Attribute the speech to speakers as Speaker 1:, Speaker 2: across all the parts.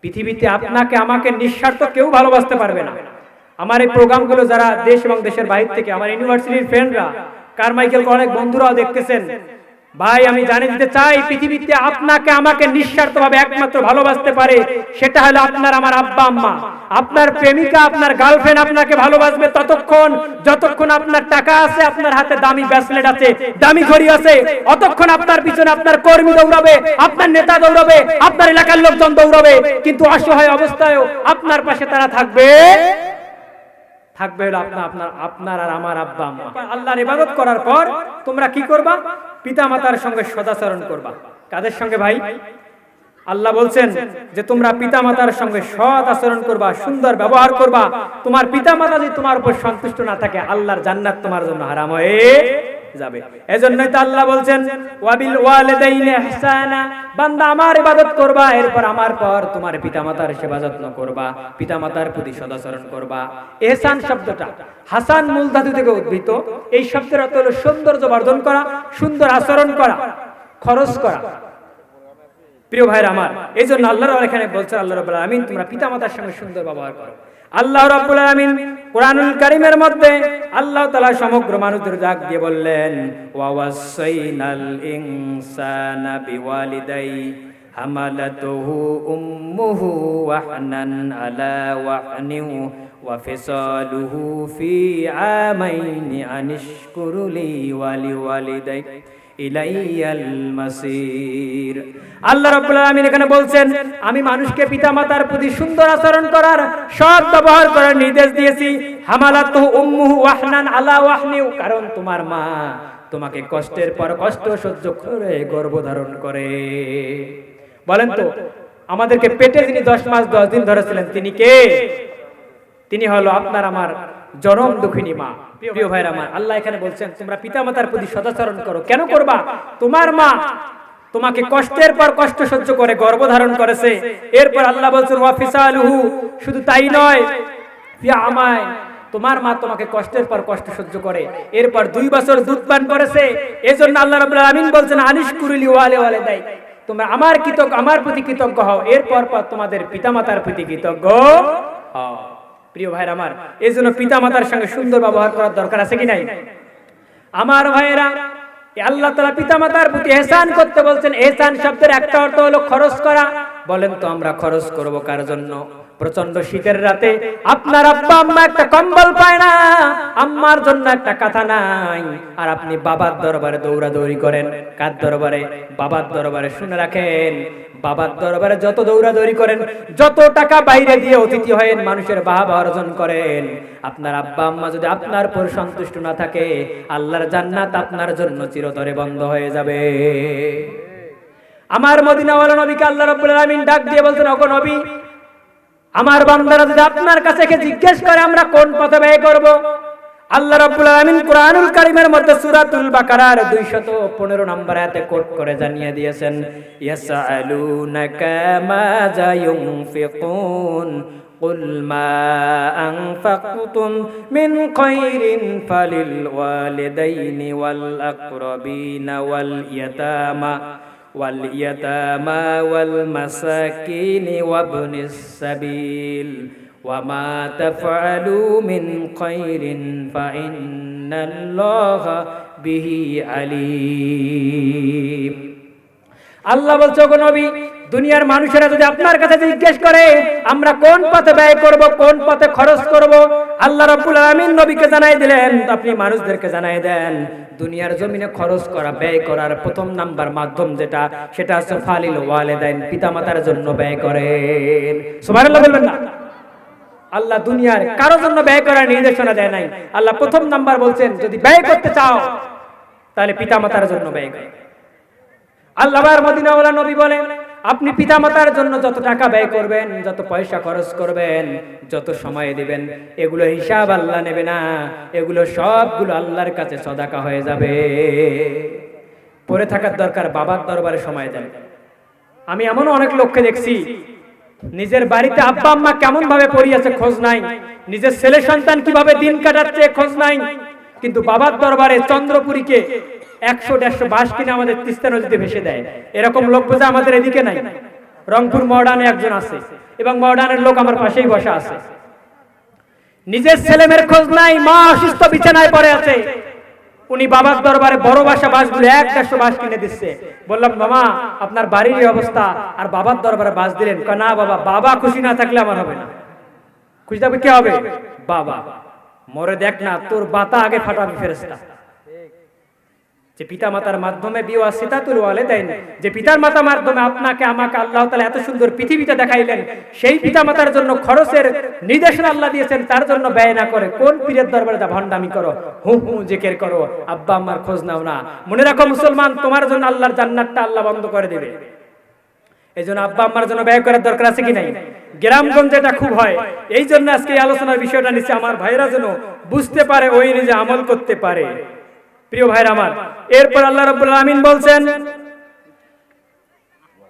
Speaker 1: পৃথিবীতে আপনাকে আমাকে নিঃস্বার্থ কেউ ভালোবাসতে পারবে না। আমার এই প্রোগ্রামগুলো যারা দেশ এবং দেশের বাইরে থেকে, আমার ইউনিভার্সিটির ফ্রেন্ডরা, কারমাইকেল অনেক বন্ধুরাও দেখতেছেন, ভাই আমি জানিয়ে দিতে চাই, পৃথিবীতে আপনাকে আমাকে নিঃস্বার্থভাবে একমাত্র ভালোবাসতে পারে সেটা হলো আপনার আমার আব্বা আম্মা। আপনার প্রেমিকা, আপনার গার্লফ্রেন্ড আপনাকে ভালোবাসবে ততক্ষণ যতক্ষণ আপনার টাকা আছে, আপনার হাতে দামি ব্রেসলেট আছে, দামি ঘড়ি আছে, অতক্ষণ আপনার পিছনে আপনার কর্মী দৌড়াবে, আপনার নেতা দৌড়াবে, আপনার এলাকার লোকজন দৌড়াবে, কিন্তু অসহায় অবস্থায়ও আপনার পাশে তারা থাকবে হলো আপনার আর আমার আব্বা আম্মা। আল্লাহর ইবাদত করার পর তোমরা কি করবা? পিতা মাতার সঙ্গে সদাচরণ করবা। কাদের সঙ্গে ভাই? আল্লাহ বলছেন যে তোমরা পিতা মাতার সঙ্গে সৎ আচরণ করবা, সুন্দর ব্যবহার করবা। তোমার পিতা মাতা যদি তোমার উপর সন্তুষ্ট না থাকে, আল্লাহর জান্নাত তোমার জন্য হারাম হয়ে যাবে। এজন্যই তো আল্লাহ বলছেন ওয়াবিল ওয়ালিদাইনি ইহসানা, বান্দা আমার ইবাদত করবা, এরপর আমার পর তোমার পিতামাতার সেবা যত্ন করবা, পিতামাতার প্রতি সদাচরণ করবা। ইহসান শব্দটা হাসান মূল ধাতু থেকে উদ্ভূত। এই শব্দের অর্থ হলো সৌন্দর্য বর্ধন করা, সুন্দর আচরণ করা, খরচ করা। প্রিয় ভাইরা আমার, এইজন্য আল্লাহর এখানে বলছে আল্লাহ রাব্বুল আলামিন তোমরা পিতামাতার সঙ্গে সুন্দর ব্যবহার করো। আল্লাহ রাব্বুল আলামিন কুরআনুল কারীমের মধ্যে আল্লাহ তাআলা সমগ্র মানুষদের ডাক দিয়ে বললেন ওয়া ওয়াসাইনাল ইনসানা বিওয়ালিদাই হামালাতুহু উম্মুহু ওয়াহনান আলা ওয়াহনিন ওয়া ফিসালুহু ফি আমাইনি আনিশকুরু লি ওয়া লিওয়ালিদাই ইলাইয়াল মাসির। আল্লাহ রাব্বুল আলামিন এখানে বলছেন আমি মানুষকে পিতামাতার প্রতি সুন্দর আচরণ করার, সৎ ব্যবহার করার নির্দেশ দিয়েছি। হামালাতু উম্মুহু ওয়াহনান আলা ওয়াহনি, কারণ তোমার মা তোমাকে কষ্টের পর কষ্ট সহ্য করে গর্ভধারণ করে। বলেন তো, আমাদেরকে পেটে যিনি 10 মাস 10 দিন ধরেছিলেন তিনি কে? তিনি হলো আপনার আমার জনম দুঃখিনী মা। প্রিয় ভাইরা আমার, আল্লাহ এখানে বলছেন তোমরা পিতামাতার প্রতি সদাচরণ করো। কেন করবা? তোমার মা তোমাকে কষ্টের পর কষ্ট সহ্য করে গর্ভধারণ করেছে। এরপর আল্লাহ বলছেন ওয়া ফিসালুহু, শুধু তাই নয়, ফি আমাই, তোমার মা তোমাকে কষ্টের পর কষ্ট সহ্য করে, এরপর 2 বছর দুধ পান করেছে। এজন্য আল্লাহ রাব্বুল আলামিন বলছেন আনিশকুরুলি ওয়ালিদাই, তোমরা আমার প্রতি কৃতজ্ঞ হও, এরপর তোমাদের পিতামাতার প্রতি কৃতজ্ঞ হও। প্রিয় ভাইরা আমার, এজন্য পিতামাতার সঙ্গে সুন্দর ব্যবহার করার দরকার আছে কি নাই? আমার ভাইরা, আল্লাহ তাআলা পিতামাতার প্রতি ইহসান করতে বলছেন। ইহসান শব্দের একটা অর্থ হলো খরচ করা। বলেন তো আমরা খরচ করব কার জন্য? প্রচন্ড শীতের রাতে আপনার আব্বা আম্মা একটা কম্বল পায় না, আম্মার জন্য একটা কাঁথা নাই, আর আপনি বাবার দরবারে দৌড়াদৌড়ি করেন। কার দরবারে? বাবার দরবারে। শুনে রাখেন, বাবার দরবারে যত দৌড়াদৌড়ি করেন, যত টাকা বাইরে দিয়ে অতিথি হয়েন, মানুষের বাহবা অর্জন করেন, আপনার আব্বা আম্মা যদি আপনার উপর সন্তুষ্ট না থাকে, আল্লাহর জান্নাত আপনার জন্য চিরতরে বন্ধ হয়ে যাবে। আমার মদিনাওয়ালা নবীকে আল্লাহ রাব্বুল আলামিন ডাক দিয়ে বলছেন ওগো নবী, আমার বান্দারা যদি আপনার কাছে জিজ্ঞেস করে আমরা কোন পথে ব্যয় করব, আল্লাহ রাব্বুল আলামিন কুরআনুল কারীমের মধ্যে সূরাতুল বাকারার 215 নম্বর আয়াতে কোট করে জানিয়ে দিয়েছেন ইয়াসআলুনাকা মাযা ইউনফিকুন কুল মা আনফাকতুম মিন খায়রিন ফালিল ওয়ালিদাইনি ওয়াল আকরাবিনা ওয়াল ইয়াতামা ওয়াল মাসাকিনি ওয়াবনিস সাবিল وما تفعلوا من خير فإن الله به عليم। আল্লাহ বলছে গো নবী, দুনিয়ার মানুষেরা যদি আপনার কাছে জিজ্ঞেস করে আমরা কোন পথে ব্যয় করব, কোন পথে খরচ করব, আল্লাহ রাব্বুল আলামিন নবীকে জানাই দিলেন, আপনি মানুষদেরকে জানাই দেন দুনিয়ার জমিনে খরচ করা, ব্যয় করার প্রথম নাম্বার মাধ্যম যেটা, সেটা হচ্ছে ফালিল ওয়ালিদাইন, পিতামাতার জন্য ব্যয় করেন। সুবহানাল্লাহ বলবেন না? আল্লাহ দুনিয়ার কারোর জন্য ব্যয় করার নির্দেশনা দেয় নাই। আল্লাহ প্রথম নাম্বার বলছেন যদি ব্যয় করতে চাও তাহলে পিতামাতার জন্য ব্যয় করো। আল্লাহর মদিনাওয়ালা নবী বলেন আপনি পিতামাতার জন্য যত টাকা ব্যয় করবেন, যত পয়সা খরচ করবেন, যত সময় দিবেন, এগুলো হিসাব আল্লাহ নেবে না, এগুলো সবগুলো আল্লাহর কাছে সদাকা হয়ে যাবে। পড়ে থাকার দরকার বাবার দরবারে সময় দেন। আমি এমন অনেক লোককে দেখছি নিজের বাড়িতে আব্বা আম্মা কেমন ভাবে পড়িয়েছে খোঁজ নাই, নিজের ছেলে সন্তান কিভাবে দিন কাটাচ্ছে খোঁজ নাই, কিন্তু বাবার দরবারে চন্দ্রপুরীকে 100-150 বাস কিনে আমাদের তিস্তা নদীতে ভেসে দেয়। এরকম লোক বোঝা আমাদের এদিকে নাই। রংপুর মডার্নে একজন আছে, এবং মডার্নের লোক আমার পাশেই বসা আছে। নিজের ছেলেমেয়ের খোঁজ নাই, মা অসুস্থ বিছানায় পড়ে আছে, উনি বাবার দরবারে বড় বাসা বাসগুলো 100 বাস কিনে দিচ্ছে। বললাম মামা আপনার বাড়ির এই অবস্থা, আর বাবার দরবারে বাস দিলেন? না বাবা, বাবা খুশি না থাকলে আমার হবে না। খুশি থাকবে কে হবে? বাবা। মরে দেখ না, তোর বাতা আগে ফাটাবে ফেরেশতা। যে পিতা মাতার মাধ্যমে বিওয়াসিতাতুল ওয়ালিদাইন, যে পিতার মাতার মাধ্যমে আপনাকে আমাকে আল্লাহ তাআলা এত সুন্দর পৃথিবীতে দেখাইলেন, সেই পিতা মাতার জন্য খরচের নির্দেশনা আল্লাহ দিয়েছেন, তার জন্য ব্যয় না করে কোন পীরের দরবারে যা ভণ্ডামি করো, হু হু জিকির করো, আব্বা আম্মার খোঁজ নাও না। মনে রাখো মুসলমান, তোমার জন্য আল্লাহর জান্নাতটা আল্লাহ বন্ধ করে দেবে। এই জন্য আব্বা আম্মার জন্য ব্যয় করার দরকার আছে কি নাই? গ্রামগঞ্জে এটা খুব হয়। এই জন্য আজকে এই আলোচনার বিষয়টা নিচ্ছে, আমার ভাইরা যেন বুঝতে পারে, ওই নিজে আমল করতে পারে। প্রিয় ভাইরা আমার, এরপর আল্লাহ রাব্বুল আলামিন বলছেন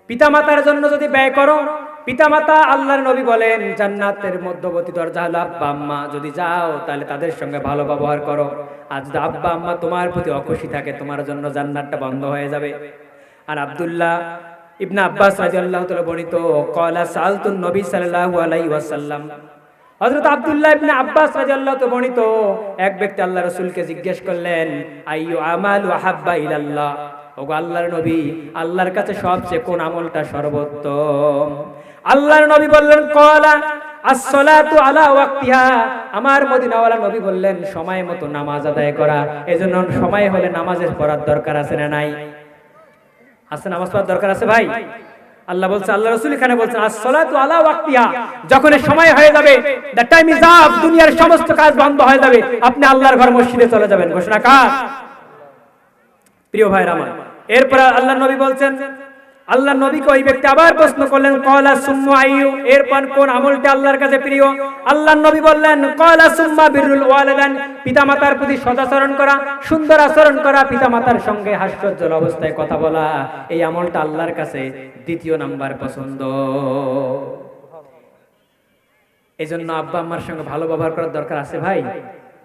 Speaker 1: পিতামাতার জন্য যদি ব্যয় করো, পিতামাতা আল্লাহর নবী বলেন জান্নাতের মধ্যবর্তী দরজা হলো আব্বা আম্মা, যদি যাও তাহলে তাদের সঙ্গে ভালো ব্যবহার করো। আর যদি আব্বা আম্মা তোমার প্রতি অখুশি থাকে, তোমার জন্য জান্নাতটা বন্ধ হয়ে যাবে। আর আব্দুল্লাহ ইবনে আব্বাস রাদিয়াল্লাহু তাআলা বর্ণিত, ক্বালা সালতুন নবী সাল্লাল্লাহু আলাইহি ওয়াসাল্লাম, হযরত আব্দুল্লাহ ইবনে আব্বাস রাদিয়াল্লাহু তাআলা বর্ণিত, এক ব্যক্তি আল্লাহ রাসূলকে জিজ্ঞেস করলেন আইয়ু আমালু আহাব্বা ইলাল্লাহ, ওগো আল্লাহর নবী, আল্লাহর কাছে সবচেয়ে কোন আমলটা সর্বোত্তম? আল্লাহর নবী বললেন ক্বালা as-salatu ala waqtiha, আমার মদিনাওয়ালা নবী বললেন সময় মতো নামাজ আদায় করা। এজন্য সময় হলে নামাজের পড়ার দরকার আছে না নাই? আছে, নামাজ পড়ার দরকার আছে ভাই। আল্লাহ বলছে, আল্লাহ রাসূল এখানে বলছেন as-salatu ala waqtiha, যখন সময় হয়ে যাবে, the time is up, দুনিয়ার সমস্ত কাজ বন্ধ হয়ে যাবে, আপনি আল্লাহর ঘর মসজিদে চলে যাবেন। ঘোষণা কার? প্রিয় ভাইরা আমার, এরপর আল্লাহর নবী বলছেন, আল্লাহর নবীকে ওই ব্যক্তি আবার প্রশ্ন করলেন ক্বালা সুম্মা আইয়ু, এরপর কোন আমলটা আল্লাহর কাছে প্রিয়? আল্লাহর নবী বললেন ক্বালা সুম্মা বিরুল ওয়ালিদাইন, পিতামাতার প্রতি সদাচরণ করা, সুন্দর আচরণ করা, পিতামাতার সঙ্গে হাস্যোজ্জ্বল অবস্থায় কথা বলা, এই আমলটা আল্লাহর কাছে দ্বিতীয় নাম্বার পছন্দ। এজন্য আব্বা আম্মার সঙ্গে ভালো ব্যবহার করার দরকার আছে ভাই।